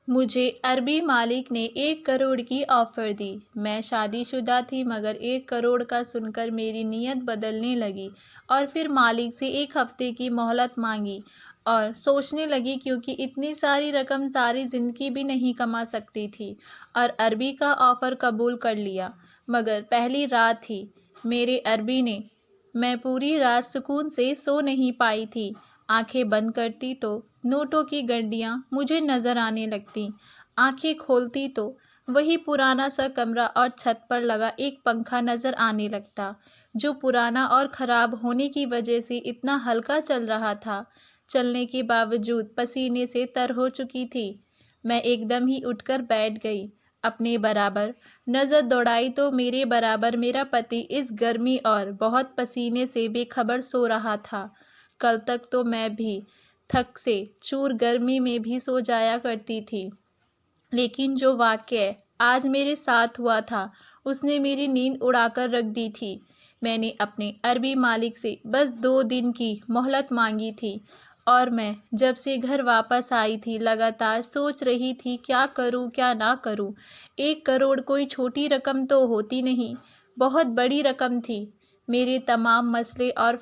मुझे अरबी मालिक ने 1 करोड़ की ऑफ़र दी। मैं शादीशुदा थी मगर 1 करोड़ का सुनकर मेरी नीयत बदलने लगी और फिर मालिक से 1 हफ्ते की मोहलत मांगी और सोचने लगी क्योंकि इतनी सारी रकम सारी ज़िंदगी भी नहीं कमा सकती थी और अरबी का ऑफ़र कबूल कर लिया। मगर पहली रात ही मेरे अरबी ने मैं पूरी रात सुकून से सो नहीं पाई थी। आंखें बंद करती तो नोटों की गड्डियाँ मुझे नज़र आने लगतीं। आंखें खोलती तो वही पुराना सा कमरा और छत पर लगा एक पंखा नज़र आने लगता, जो पुराना और ख़राब होने की वजह से इतना हल्का चल रहा था। चलने के बावजूद पसीने से तर हो चुकी थी। मैं एकदम ही उठकर बैठ गई। अपने बराबर नज़र दौड़ाई तो मेरे बराबर मेरा पति इस गर्मी और बहुत पसीने से बेखबर सो रहा था। कल तक तो मैं भी थक से चूर गर्मी में भी सो जाया करती थी, लेकिन जो वाक़या आज मेरे साथ हुआ था उसने मेरी नींद उड़ाकर रख दी थी। मैंने अपने अरबी मालिक से बस 2 दिन की मोहलत मांगी थी और मैं जब से घर वापस आई थी लगातार सोच रही थी क्या करूं क्या ना करूं। 1 करोड़ कोई छोटी रकम तो होती नहीं, बहुत बड़ी रकम थी। मेरे तमाम मसले और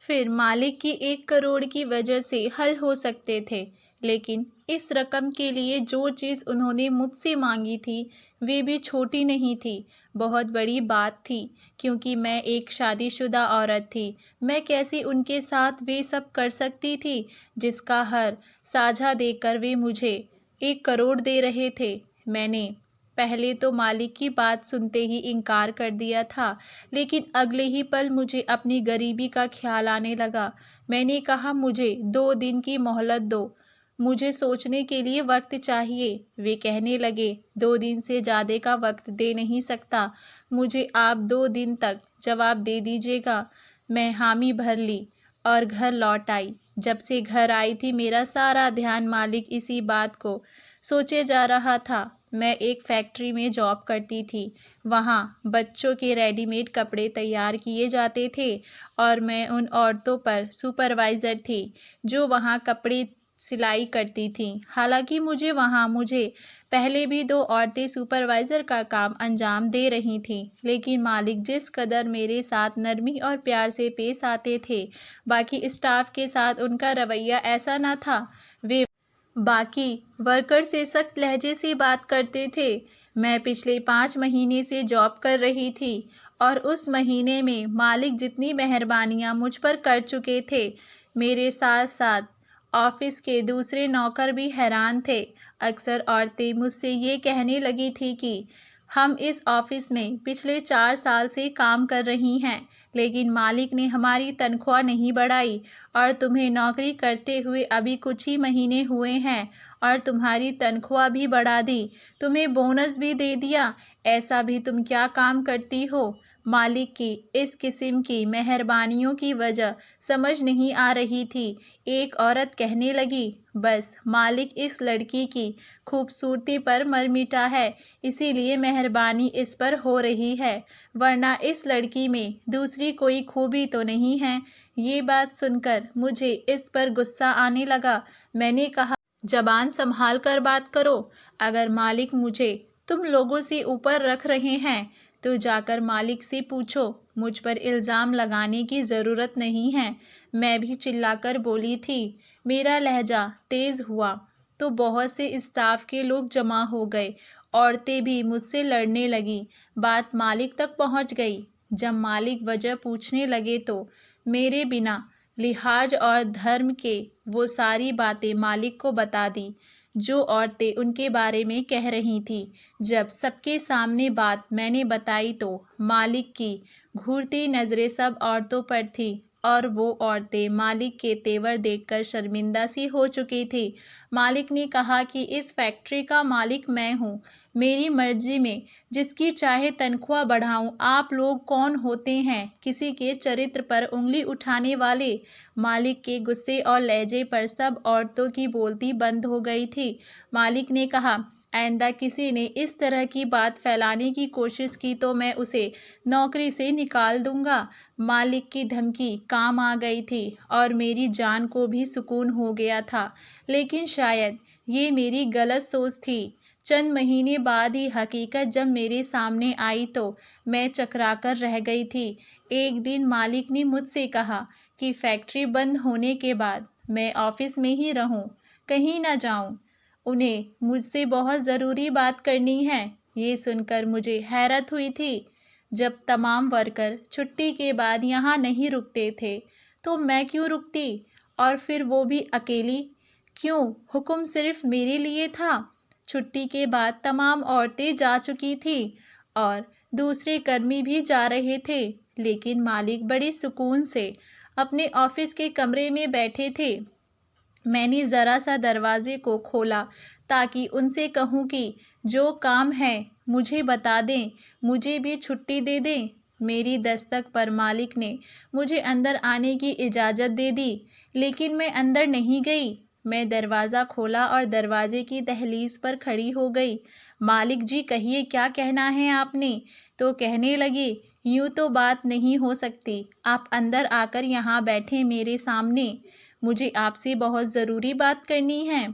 फिर मालिक की 1 करोड़ की वजह से हल हो सकते थे, लेकिन इस रकम के लिए जो चीज़ उन्होंने मुझसे मांगी थी वे भी छोटी नहीं थी, बहुत बड़ी बात थी। क्योंकि मैं एक शादीशुदा औरत थी, मैं कैसे उनके साथ वे सब कर सकती थी जिसका हर साझा देकर वे मुझे 1 करोड़ दे रहे थे। मैंने पहले तो मालिक की बात सुनते ही इनकार कर दिया था, लेकिन अगले ही पल मुझे अपनी गरीबी का ख्याल आने लगा। मैंने कहा मुझे 2 दिन की मोहलत दो, मुझे सोचने के लिए वक्त चाहिए। वे कहने लगे 2 दिन से ज़्यादा का वक्त दे नहीं सकता, मुझे आप 2 दिन तक जवाब दे दीजिएगा। मैं हामी भर ली और घर लौट आई। जब से घर आई थी मेरा सारा ध्यान मालिक इसी बात को सोचे जा रहा था। मैं एक फैक्ट्री में जॉब करती थी, वहाँ बच्चों के रेडीमेड कपड़े तैयार किए जाते थे और मैं उन औरतों पर सुपरवाइज़र थी जो वहाँ कपड़े सिलाई करती थीं। हालांकि मुझे पहले भी 2 औरतें सुपरवाइज़र का काम अंजाम दे रही थीं, लेकिन मालिक जिस कदर मेरे साथ नरमी और प्यार से पेश आते थे, बाकी स्टाफ के साथ उनका रवैया ऐसा न था। वे बाकी वर्कर से सख्त लहजे से बात करते थे। मैं पिछले 5 महीने से जॉब कर रही थी और उस महीने में मालिक जितनी मेहरबानियाँ मुझ पर कर चुके थे, मेरे साथ साथ ऑफिस के दूसरे नौकर भी हैरान थे। अक्सर औरतें मुझसे ये कहने लगी थी कि हम इस ऑफिस में पिछले 4 साल से काम कर रही हैं, लेकिन मालिक ने हमारी तनख्वाह नहीं बढ़ाई और तुम्हें नौकरी करते हुए अभी कुछ ही महीने हुए हैं और तुम्हारी तनख्वाह भी बढ़ा दी, तुम्हें बोनस भी दे दिया। ऐसा भी तुम क्या काम करती हो? मालिक की इस किस्म की मेहरबानियों की वजह समझ नहीं आ रही थी। एक औरत कहने लगी, बस मालिक इस लड़की की खूबसूरती पर मर मिटा है, इसीलिए मेहरबानी इस पर हो रही है, वरना इस लड़की में दूसरी कोई खूबी तो नहीं है। ये बात सुनकर मुझे इस पर गुस्सा आने लगा। मैंने कहा, जबान संभाल कर बात करो। अगर मालिक मुझे तुम लोगों से ऊपर रख रहे हैं तो जाकर मालिक से पूछो, मुझ पर इल्ज़ाम लगाने की ज़रूरत नहीं है। मैं भी चिल्लाकर बोली थी। मेरा लहजा तेज़ हुआ तो बहुत से स्टाफ के लोग जमा हो गए, औरतें भी मुझसे लड़ने लगी। बात मालिक तक पहुंच गई। जब मालिक वजह पूछने लगे तो मेरे बिना लिहाज और धर्म के वो सारी बातें मालिक को बता दी जो औरतें उनके बारे में कह रही थीं। जब सबके सामने बात मैंने बताई तो मालिक की घूरती नज़रें सब औरतों पर थी और वो औरतें मालिक के तेवर देखकर शर्मिंदा सी हो चुकी थी। मालिक ने कहा कि इस फैक्ट्री का मालिक मैं हूँ, मेरी मर्जी में जिसकी चाहे तनख्वाह बढ़ाऊँ। आप लोग कौन होते हैं किसी के चरित्र पर उंगली उठाने वाले? मालिक के गुस्से और लहजे पर सब औरतों की बोलती बंद हो गई थी। मालिक ने कहा, आइंदा किसी ने इस तरह की बात फैलाने की कोशिश की तो मैं उसे नौकरी से निकाल दूंगा। मालिक की धमकी काम आ गई थी और मेरी जान को भी सुकून हो गया था, लेकिन शायद ये मेरी गलत सोच थी। चंद महीने बाद ही हकीकत जब मेरे सामने आई तो मैं चकराकर रह गई थी। एक दिन मालिक ने मुझसे कहा कि फैक्ट्री बंद होने के बाद मैं ऑफिस में ही रहूं, कहीं ना जाऊं। उन्हें मुझसे बहुत ज़रूरी बात करनी है। ये सुनकर मुझे हैरत हुई थी। जब तमाम वर्कर छुट्टी के बाद यहाँ नहीं रुकते थे तो मैं क्यों रुकती, और फिर वो भी अकेली। क्यों हुक्म सिर्फ मेरे लिए था। छुट्टी के बाद तमाम औरतें जा चुकी थी और दूसरे कर्मी भी जा रहे थे, लेकिन मालिक बड़े सुकून से अपने ऑफिस के कमरे में बैठे थे। मैंने ज़रा सा दरवाजे को खोला ताकि उनसे कहूँ कि जो काम है मुझे बता दें, मुझे भी छुट्टी दे दें। मेरी दस्तक पर मालिक ने मुझे अंदर आने की इजाज़त दे दी, लेकिन मैं अंदर नहीं गई। मैं दरवाज़ा खोला और दरवाजे की दहलीज पर खड़ी हो गई। मालिक जी, कहिए क्या कहना है आपने। तो कहने लगे, यूँ तो बात नहीं हो सकती, आप अंदर आकर यहाँ बैठें मेरे सामने, मुझे आपसे बहुत ज़रूरी बात करनी है।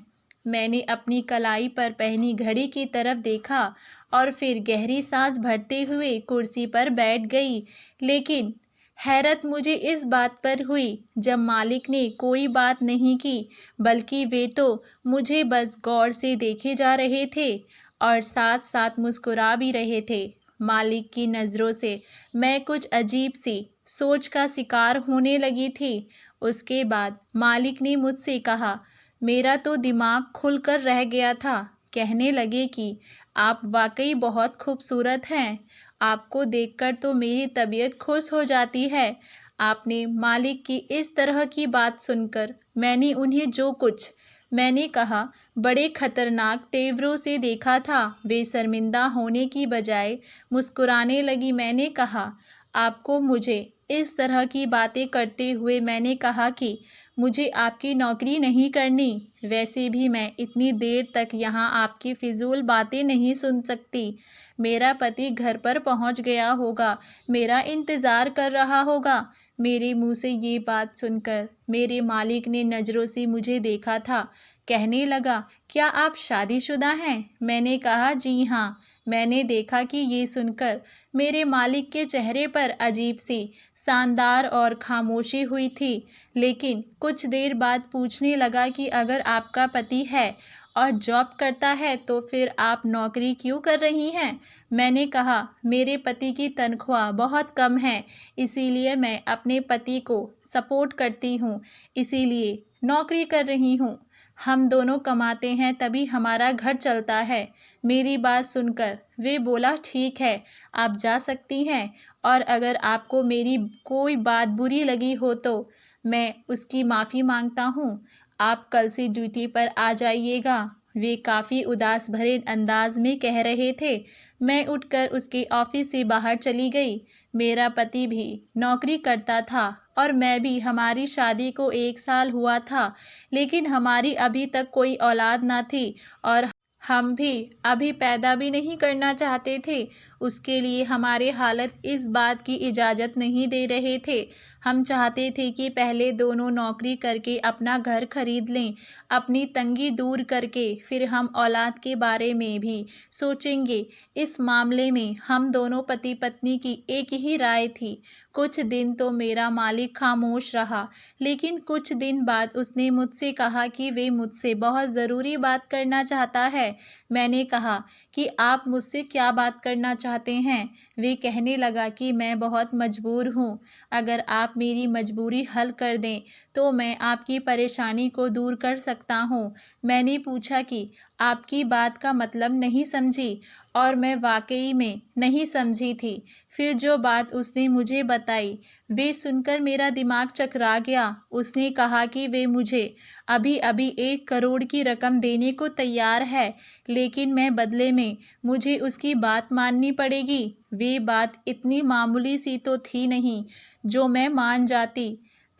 मैंने अपनी कलाई पर पहनी घड़ी की तरफ देखा और फिर गहरी सांस भरते हुए कुर्सी पर बैठ गई। लेकिन हैरत मुझे इस बात पर हुई जब मालिक ने कोई बात नहीं की, बल्कि वे तो मुझे बस गौर से देखे जा रहे थे और साथ साथ मुस्कुरा भी रहे थे। मालिक की नज़रों से मैं कुछ अजीब सी सोच का शिकार होने लगी थी। उसके बाद मालिक ने मुझसे कहा, मेरा तो दिमाग खुलकर रह गया था। कहने लगे कि आप वाकई बहुत खूबसूरत हैं, आपको देखकर तो मेरी तबीयत खुश हो जाती है। आपने मालिक की इस तरह की बात सुनकर मैंने उन्हें जो कुछ मैंने कहा बड़े खतरनाक तेवरों से देखा था। वे शर्मिंदा होने की बजाय मुस्कुराने लगी। मैंने कहा, आपको मुझे इस तरह की बातें करते हुए मैंने कहा कि मुझे आपकी नौकरी नहीं करनी। वैसे भी मैं इतनी देर तक यहाँ आपकी फिजूल बातें नहीं सुन सकती। मेरा पति घर पर पहुँच गया होगा, मेरा इंतज़ार कर रहा होगा। मेरे मुंह से ये बात सुनकर मेरे मालिक ने नज़रों से मुझे देखा था। कहने लगा, क्या आप शादीशुदा हैं। मैंने कहा, जी हाँ। मैंने देखा कि ये सुनकर मेरे मालिक के चेहरे पर अजीब सी शानदार और खामोशी हुई थी, लेकिन कुछ देर बाद पूछने लगा कि अगर आपका पति है और जॉब करता है तो फिर आप नौकरी क्यों कर रही हैं। मैंने कहा, मेरे पति की तनख्वाह बहुत कम है, इसीलिए मैं अपने पति को सपोर्ट करती हूँ, इसीलिए नौकरी कर रही हूँ। हम दोनों कमाते हैं तभी हमारा घर चलता है। मेरी बात सुनकर वे बोला, ठीक है, आप जा सकती हैं, और अगर आपको मेरी कोई बात बुरी लगी हो तो मैं उसकी माफ़ी मांगता हूँ। आप कल से ड्यूटी पर आ जाइएगा। वे काफ़ी उदास भरे अंदाज में कह रहे थे। मैं उठकर उसके ऑफिस से बाहर चली गई। मेरा पति भी नौकरी करता था और मैं भी। हमारी शादी को 1 साल हुआ था, लेकिन हमारी अभी तक कोई औलाद ना थी और हम भी अभी पैदा भी नहीं करना चाहते थे। उसके लिए हमारे हालत इस बात की इजाज़त नहीं दे रहे थे। हम चाहते थे कि पहले दोनों नौकरी करके अपना घर खरीद लें, अपनी तंगी दूर करके फिर हम औलाद के बारे में भी सोचेंगे। इस मामले में हम दोनों पति पत्नी की एक ही राय थी। कुछ दिन तो मेरा मालिक खामोश रहा, लेकिन कुछ दिन बाद उसने मुझसे कहा कि वे मुझसे बहुत ज़रूरी बात करना चाहता है। मैंने कहा कि आप मुझसे क्या बात करना चाहते हैं। वे कहने लगा कि मैं बहुत मजबूर हूँ, अगर आप मेरी मजबूरी हल कर दें तो मैं आपकी परेशानी को दूर कर सकता हूँ। मैंने पूछा कि आपकी बात का मतलब नहीं समझी, और मैं वाकई में नहीं समझी थी। फिर जो बात उसने मुझे बताई वे सुनकर मेरा दिमाग चकरा गया। उसने कहा कि वे मुझे अभी अभी 1 करोड़ की रकम देने को तैयार है, लेकिन मैं बदले में मुझे उसकी बात माननी पड़ेगी। वे बात इतनी मामूली सी तो थी नहीं जो मैं मान जाती।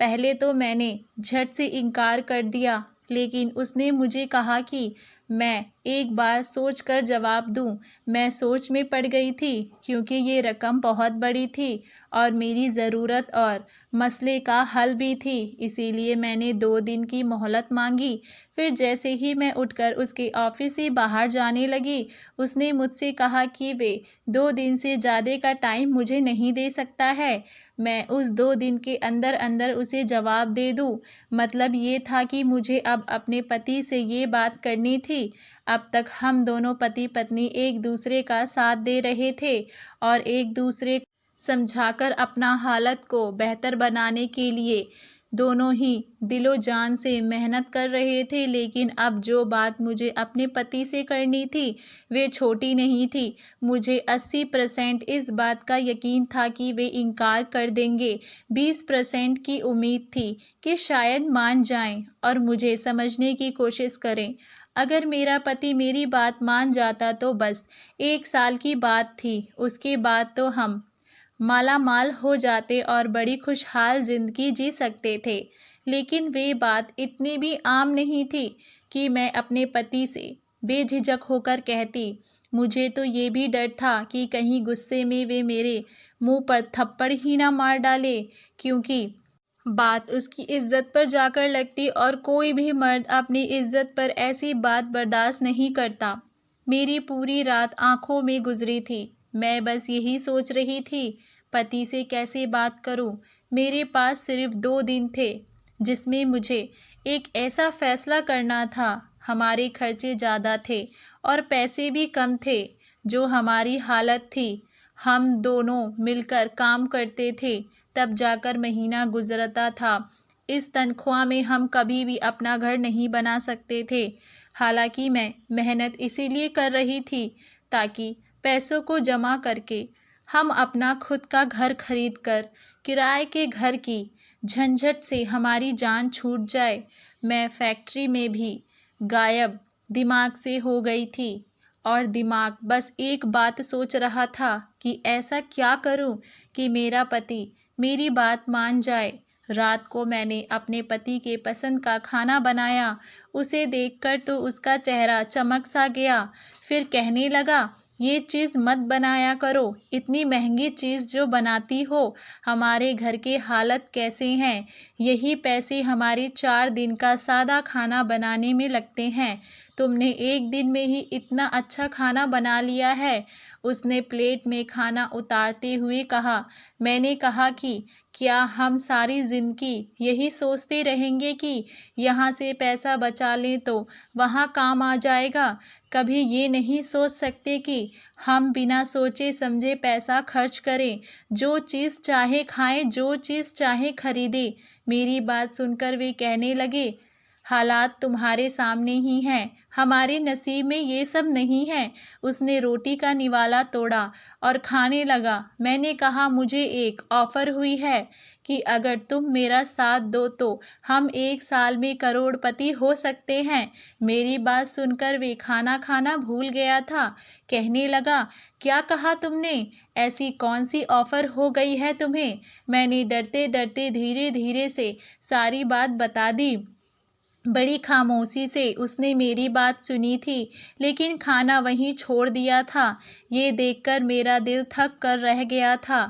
पहले तो मैंने झट से इनकार कर दिया, लेकिन उसने मुझे कहा कि मैं एक बार सोचकर जवाब दूं। मैं सोच में पड़ गई थी क्योंकि ये रकम बहुत बड़ी थी और मेरी ज़रूरत और मसले का हल भी थी, इसीलिए मैंने 2 दिन की मोहलत मांगी। फिर जैसे ही मैं उठकर उसके ऑफिस से बाहर जाने लगी, उसने मुझसे कहा कि वे 2 दिन से ज़्यादा का टाइम मुझे नहीं दे सकता है। मैं उस 2 दिन के अंदर अंदर उसे जवाब दे दूं। मतलब ये था कि मुझे अब अपने पति से ये बात करनी थी। अब तक हम दोनों पति पत्नी एक दूसरे का साथ दे रहे थे और एक दूसरे समझाकर अपना हालत को बेहतर बनाने के लिए दोनों ही दिलो जान से मेहनत कर रहे थे। लेकिन अब जो बात मुझे अपने पति से करनी थी वे छोटी नहीं थी। मुझे 80% इस बात का यकीन था कि वे इनकार कर देंगे। 20% की उम्मीद थी कि शायद मान जाएं और मुझे समझने की कोशिश करें। अगर मेरा पति मेरी बात मान जाता तो बस 1 साल की बात थी, उसके बाद तो हम मालामाल हो जाते और बड़ी खुशहाल जिंदगी जी सकते थे। लेकिन वे बात इतनी भी आम नहीं थी कि मैं अपने पति से बेझिझक होकर कहती। मुझे तो ये भी डर था कि कहीं गुस्से में वे मेरे मुंह पर थप्पड़ ही ना मार डाले, क्योंकि बात उसकी इज्जत पर जाकर लगती और कोई भी मर्द अपनी इज्जत पर ऐसी बात बर्दाश्त नहीं करता। मेरी पूरी रात आंखों में गुजरी थी। मैं बस यही सोच रही थी, पति से कैसे बात करूं। मेरे पास सिर्फ 2 दिन थे जिसमें मुझे एक ऐसा फैसला करना था। हमारे खर्चे ज़्यादा थे और पैसे भी कम थे। जो हमारी हालत थी, हम दोनों मिलकर काम करते थे तब जाकर महीना गुजरता था। इस तनख्वाह में हम कभी भी अपना घर नहीं बना सकते थे। हालांकि मैं मेहनत इसीलिए कर रही थी ताकि पैसों को जमा करके हम अपना खुद का घर खरीद कर किराए के घर की झंझट से हमारी जान छूट जाए। मैं फैक्ट्री में भी गायब दिमाग से हो गई थी और दिमाग बस एक बात सोच रहा था कि ऐसा क्या करूं कि मेरा पति मेरी बात मान जाए। रात को मैंने अपने पति के पसंद का खाना बनाया। उसे देखकर तो उसका चेहरा चमक सा गया। फिर कहने लगा, ये चीज़ मत बनाया करो, इतनी महंगी चीज़ जो बनाती हो। हमारे घर के हालत कैसे हैं, यही पैसे हमारे 4 दिन का सादा खाना बनाने में लगते हैं। तुमने एक दिन में ही इतना अच्छा खाना बना लिया है। उसने प्लेट में खाना उतारते हुए कहा। मैंने कहा कि क्या हम सारी ज़िंदगी यही सोचते रहेंगे कि यहाँ से पैसा बचा लें तो वहाँ काम आ जाएगा। कभी ये नहीं सोच सकते कि हम बिना सोचे समझे पैसा खर्च करें, जो चीज़ चाहे खाएं, जो चीज़ चाहे खरीदें। मेरी बात सुनकर वे कहने लगे, हालात तुम्हारे सामने ही हैं, हमारे नसीब में ये सब नहीं है। उसने रोटी का निवाला तोड़ा और खाने लगा। मैंने कहा, मुझे एक ऑफ़र हुई है कि अगर तुम मेरा साथ दो तो हम 1 साल में करोड़पति हो सकते हैं। मेरी बात सुनकर वे खाना खाना भूल गया था। कहने लगा, क्या कहा तुमने? ऐसी कौन सी ऑफ़र हो गई है तुम्हें? मैंने डरते डरते धीरे धीरे से सारी बात बता दी। बड़ी खामोशी से उसने मेरी बात सुनी थी, लेकिन खाना वहीं छोड़ दिया था। ये देखकर मेरा दिल थक कर रह गया था।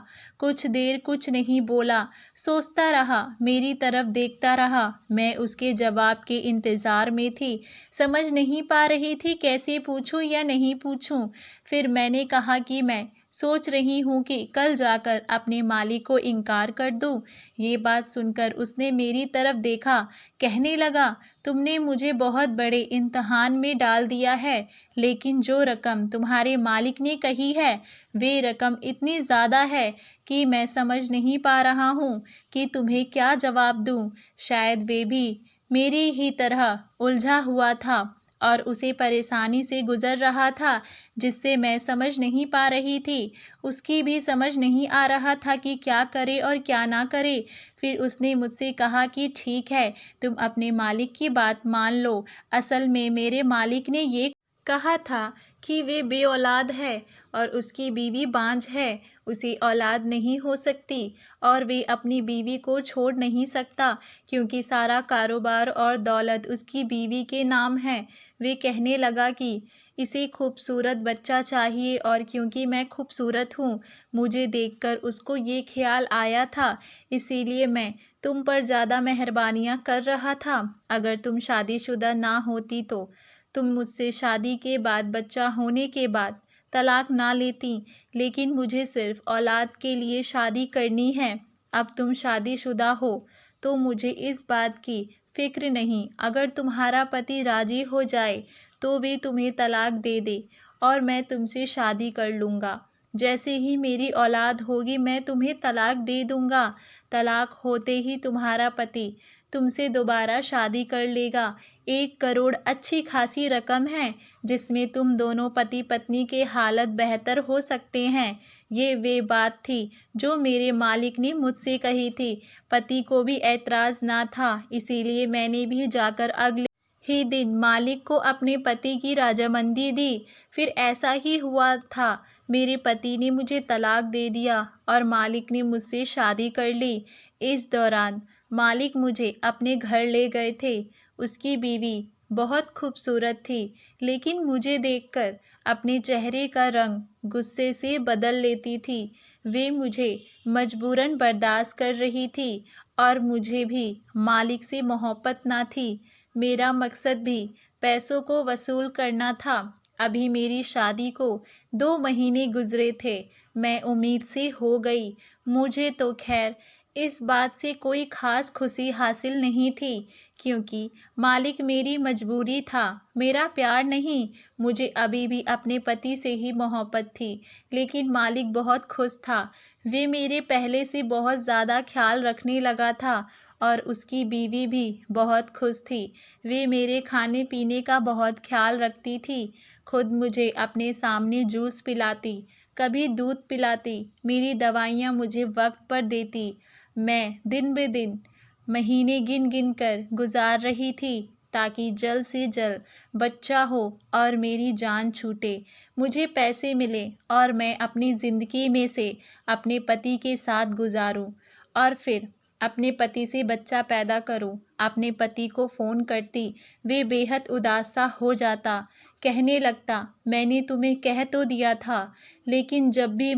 कुछ देर कुछ नहीं बोला, सोचता रहा, मेरी तरफ देखता रहा। मैं उसके जवाब के इंतज़ार में थी, समझ नहीं पा रही थी कैसे पूछूं या नहीं पूछूं। फिर मैंने कहा कि मैं सोच रही हूँ कि कल जाकर अपने मालिक को इनकार कर दूँ। ये बात सुनकर उसने मेरी तरफ देखा। कहने लगा, तुमने मुझे बहुत बड़े इम्तहान में डाल दिया है, लेकिन जो रकम तुम्हारे मालिक ने कही है वे रकम इतनी ज़्यादा है कि मैं समझ नहीं पा रहा हूँ कि तुम्हें क्या जवाब दूँ। शायद वे भी मेरी ही तरह उलझा हुआ था और उसे परेशानी से गुज़र रहा था, जिससे मैं समझ नहीं पा रही थी। उसकी भी समझ नहीं आ रहा था कि क्या करे और क्या ना करे। फिर उसने मुझसे कहा कि ठीक है, तुम अपने मालिक की बात मान लो। असल में मेरे मालिक ने ये कहा था कि वे बे औलाद है और उसकी बीवी बांझ है, उसे औलाद नहीं हो सकती और वे अपनी बीवी को छोड़ नहीं सकता क्योंकि सारा कारोबार और दौलत उसकी बीवी के नाम है। वे कहने लगा कि इसे खूबसूरत बच्चा चाहिए और क्योंकि मैं खूबसूरत हूँ, मुझे देखकर उसको ये ख्याल आया था, इसीलिए मैं तुम पर ज़्यादा मेहरबानियाँ कर रहा था। अगर तुम शादीशुदा ना होती तो तुम मुझसे शादी के बाद, बच्चा होने के बाद तलाक ना लेती, लेकिन मुझे सिर्फ औलाद के लिए शादी करनी है। अब तुम शादीशुदा हो तो मुझे इस बात की फिक्र नहीं। अगर तुम्हारा पति राजी हो जाए तो वे तुम्हें तलाक दे दे और मैं तुमसे शादी कर लूँगा। जैसे ही मेरी औलाद होगी मैं तुम्हें तलाक दे दूँगा। तलाक होते ही तुम्हारा पति तुमसे दोबारा शादी कर लेगा। 1 करोड़ अच्छी खासी रकम है जिसमें तुम दोनों पति पत्नी के हालत बेहतर हो सकते हैं। ये वे बात थी जो मेरे मालिक ने मुझसे कही थी। पति को भी ऐतराज़ ना था, इसीलिए मैंने भी जाकर अगले ही दिन मालिक को अपने पति की रजामंदी दी। फिर ऐसा ही हुआ था, मेरे पति ने मुझे तलाक दे दिया और मालिक ने मुझसे शादी कर ली। इस दौरान मालिक मुझे अपने घर ले गए थे। उसकी बीवी बहुत खूबसूरत थी, लेकिन मुझे देखकर अपने चेहरे का रंग गुस्से से बदल लेती थी। वे मुझे मजबूरन बर्दाश्त कर रही थी और मुझे भी मालिक से मोहब्बत ना थी। मेरा मकसद भी पैसों को वसूल करना था। अभी मेरी शादी को 2 महीने गुजरे थे। मैं उम्मीद से हो गई। मुझे तो खैर इस बात से कोई ख़ास खुशी हासिल नहीं थी क्योंकि मालिक मेरी मजबूरी था, मेरा प्यार नहीं। मुझे अभी भी अपने पति से ही मोहब्बत थी, लेकिन मालिक बहुत खुश था। वे मेरे पहले से बहुत ज़्यादा ख्याल रखने लगा था और उसकी बीवी भी बहुत खुश थी। वे मेरे खाने पीने का बहुत ख्याल रखती थी। खुद मुझे अपने सामने जूस पिलाती, कभी दूध पिलाती, मेरी दवाइयाँ मुझे वक्त पर देती। मैं दिन ब दिन महीने गिन गिन कर गुजार रही थी ताकि जल्द से जल्द बच्चा हो और मेरी जान छूटे, मुझे पैसे मिले और मैं अपनी ज़िंदगी में से अपने पति के साथ गुजारूं और फिर अपने पति से बच्चा पैदा करूं। अपने पति को फ़ोन करती, वे बेहद उदास सा हो जाता, कहने लगता मैंने तुम्हें कह तो दिया था, लेकिन जब भी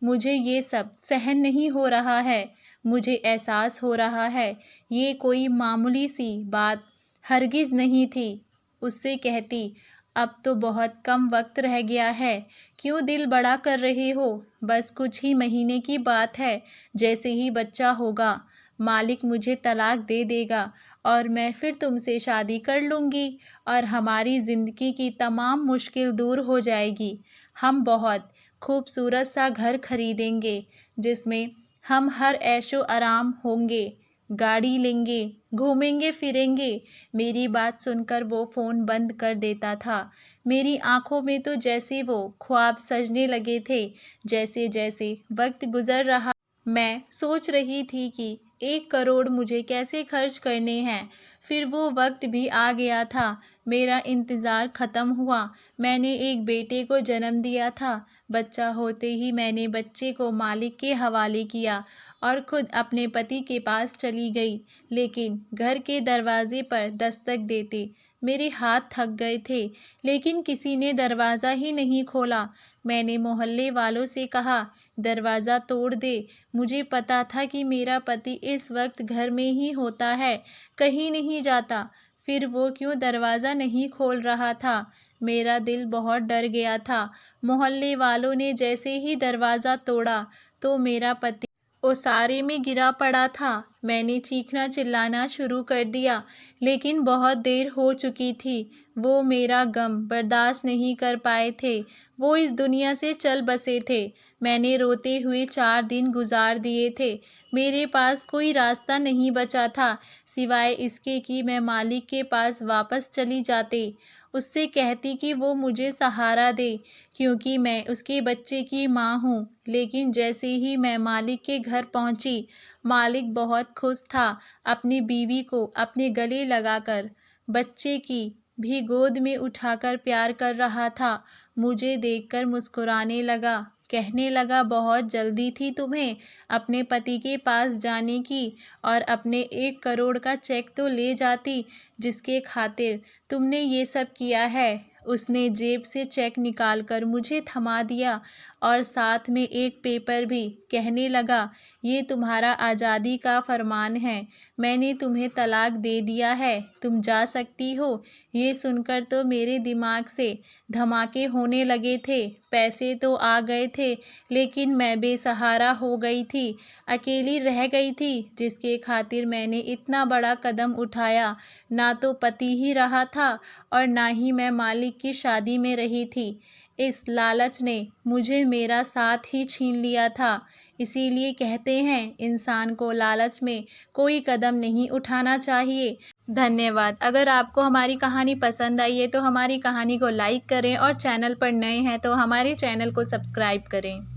मुझे ये सब सहन नहीं हो रहा है। मुझे एहसास हो रहा है ये कोई मामूली सी बात हरगिज़ नहीं थी। उससे कहती अब तो बहुत कम वक्त रह गया है, क्यों दिल बड़ा कर रहे हो? बस कुछ ही महीने की बात है, जैसे ही बच्चा होगा मालिक मुझे तलाक दे देगा और मैं फिर तुमसे शादी कर लूँगी और हमारी ज़िंदगी की तमाम मुश्किल दूर हो जाएगी। हम बहुत खूबसूरत सा घर खरीदेंगे जिसमें हम हर ऐशो आराम होंगे, गाड़ी लेंगे, घूमेंगे फिरेंगे। मेरी बात सुनकर वो फ़ोन बंद कर देता था। मेरी आंखों में तो जैसे वो ख्वाब सजने लगे थे। जैसे जैसे वक्त गुजर रहा, मैं सोच रही थी कि 1 करोड़ मुझे कैसे खर्च करने हैं। फिर वो वक्त भी आ गया था। मेरा इंतज़ार ख़त्म हुआ। मैंने एक बेटे को जन्म दिया था। बच्चा होते ही मैंने बच्चे को मालिक के हवाले किया और खुद अपने पति के पास चली गई। लेकिन घर के दरवाजे पर दस्तक देते मेरे हाथ थक गए थे, लेकिन किसी ने दरवाज़ा ही नहीं खोला। मैंने मोहल्ले वालों से कहा दरवाज़ा तोड़ दे। मुझे पता था कि मेरा पति इस वक्त घर में ही होता है, कहीं नहीं जाता। फिर वो क्यों दरवाज़ा नहीं खोल रहा था? मेरा दिल बहुत डर गया था। मोहल्ले वालों ने जैसे ही दरवाज़ा तोड़ा तो मेरा पति ओसारे में गिरा पड़ा था। मैंने चीखना चिल्लाना शुरू कर दिया, लेकिन बहुत देर हो चुकी थी। वो मेरा गम बर्दाश्त नहीं कर पाए थे। वो इस दुनिया से चल बसे थे। मैंने रोते हुए 4 दिन गुजार दिए थे। मेरे पास कोई रास्ता नहीं बचा था सिवाय इसके कि मैं मालिक के पास वापस चली जाती। उससे कहती कि वो मुझे सहारा दे क्योंकि मैं उसके बच्चे की माँ हूँ। लेकिन जैसे ही मैं मालिक के घर पहुँची, मालिक बहुत खुश था। अपनी बीवी को अपने गले लगाकर बच्चे की भी गोद में उठाकर प्यार कर रहा था। मुझे देखकर मुस्कुराने लगा, कहने लगा, बहुत जल्दी थी तुम्हें अपने पति के पास जाने की, और अपने 1 करोड़ का चेक तो ले जाती जिसके खातिर तुमने ये सब किया है। उसने जेब से चेक निकालकर मुझे थमा दिया और साथ में एक पेपर भी। कहने लगा, ये तुम्हारा आज़ादी का फरमान है, मैंने तुम्हें तलाक दे दिया है, तुम जा सकती हो। ये सुनकर तो मेरे दिमाग से धमाके होने लगे थे। पैसे तो आ गए थे, लेकिन मैं बेसहारा हो गई थी, अकेली रह गई थी, जिसके खातिर मैंने इतना बड़ा कदम उठाया। ना तो पति ही रहा था और ना ही मैं मालिक की शादी में रही थी। इस लालच ने मुझे मेरा साथ ही छीन लिया था। इसीलिए कहते हैं, इंसान को लालच में कोई कदम नहीं उठाना चाहिए। धन्यवाद। अगर आपको हमारी कहानी पसंद आई है तो हमारी कहानी को लाइक करें और चैनल पर नए हैं तो हमारे चैनल को सब्सक्राइब करें।